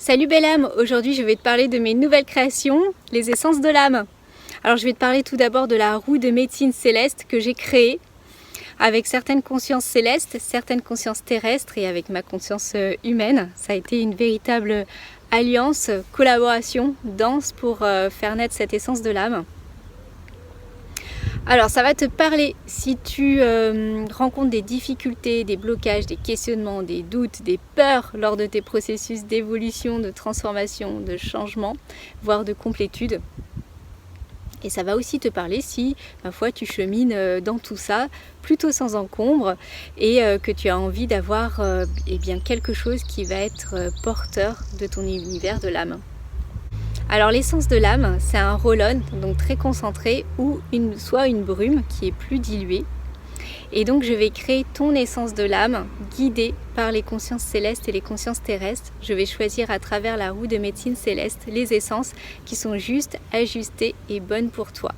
Salut belle âme, aujourd'hui je vais te parler de mes nouvelles créations, les essences de l'âme. Alors je vais te parler tout d'abord de la roue de médecine céleste que j'ai créée avec certaines consciences célestes, certaines consciences terrestres et avec ma conscience humaine. Ça a été une véritable alliance, collaboration, danse pour faire naître cette essence de l'âme. Alors ça va te parler si tu rencontres des difficultés, des blocages, des questionnements, des doutes, des peurs lors de tes processus d'évolution, de transformation, de changement, voire de complétude. Et ça va aussi te parler si, ma foi, tu chemines dans tout ça, plutôt sans encombre, et que tu as envie d'avoir quelque chose qui va être porteur de ton univers de l'âme. Alors l'essence de l'âme, c'est un roll-on, donc très concentré, ou soit une brume qui est plus diluée. Et donc je vais créer ton essence de l'âme, guidée par les consciences célestes et les consciences terrestres. Je vais choisir à travers la roue de médecine céleste les essences qui sont justes, ajustées et bonnes pour toi.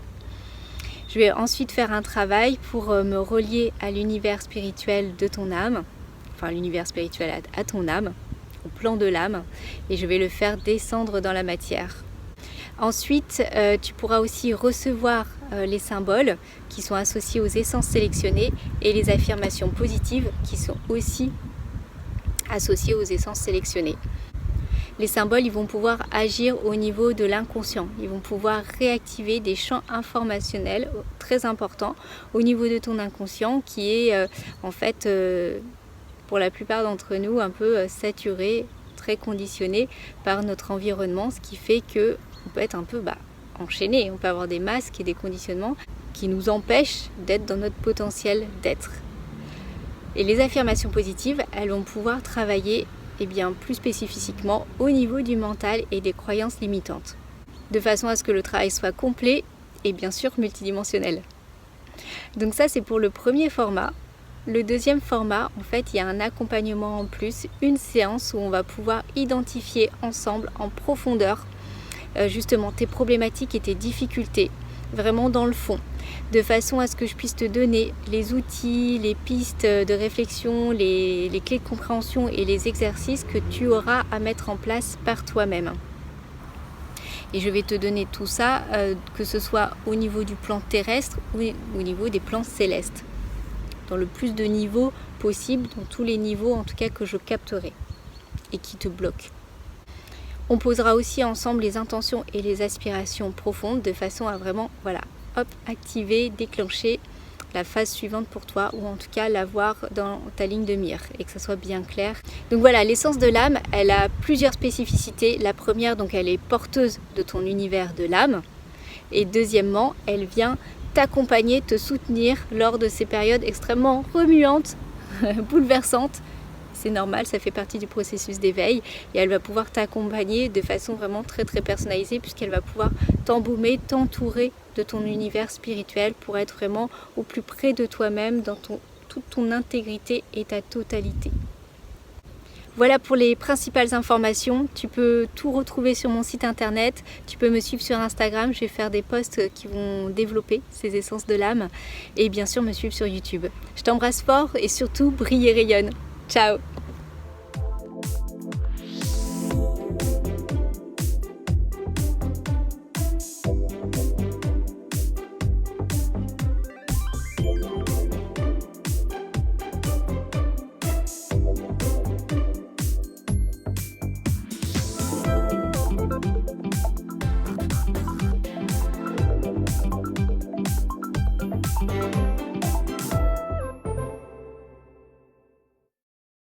Je vais ensuite faire un travail pour me relier à l'univers spirituel de ton âme, enfin l'univers spirituel à ton âme, au plan de l'âme, et je vais le faire descendre dans la matière. Ensuite, tu pourras aussi recevoir les symboles qui sont associés aux essences sélectionnées et les affirmations positives qui sont aussi associées aux essences sélectionnées. Les symboles, ils vont pouvoir agir au niveau de l'inconscient. Ils vont pouvoir réactiver des champs informationnels très importants au niveau de ton inconscient qui est pour la plupart d'entre nous un peu saturé, très conditionné par notre environnement, ce qui fait que on peut être un peu enchaîné, on peut avoir des masques et des conditionnements qui nous empêchent d'être dans notre potentiel d'être. Et les affirmations positives, elles vont pouvoir travailler plus spécifiquement au niveau du mental et des croyances limitantes, de façon à ce que le travail soit complet et bien sûr multidimensionnel. Donc ça c'est pour le premier format. Le deuxième format, en fait, il y a un accompagnement en plus, une séance où on va pouvoir identifier ensemble en profondeur justement tes problématiques et tes difficultés, vraiment dans le fond, de façon à ce que je puisse te donner les outils, les pistes de réflexion, les clés de compréhension et les exercices que tu auras à mettre en place par toi-même. Et je vais te donner tout ça, que ce soit au niveau du plan terrestre ou au niveau des plans célestes, dans le plus de niveaux possible, dans tous les niveaux en tout cas que je capterai et qui te bloquent. On posera aussi ensemble les intentions et les aspirations profondes de façon à vraiment, activer, déclencher la phase suivante pour toi ou en tout cas l'avoir dans ta ligne de mire et que ça soit bien clair. Donc voilà, l'essence de l'âme, elle a plusieurs spécificités. La première, donc elle est porteuse de ton univers de l'âme et deuxièmement, elle vient t'accompagner, te soutenir lors de ces périodes extrêmement remuantes, bouleversantes. C'est normal, ça fait partie du processus d'éveil et elle va pouvoir t'accompagner de façon vraiment très très personnalisée puisqu'elle va pouvoir t'embaumer, t'entourer de ton univers spirituel pour être vraiment au plus près de toi-même dans toute ton intégrité et ta totalité. Voilà pour les principales informations. Tu peux tout retrouver sur mon site internet. Tu peux me suivre sur Instagram. Je vais faire des posts qui vont développer ces essences de l'âme. Et bien sûr me suivre sur YouTube. Je t'embrasse fort et surtout brille et rayonne. Ciao!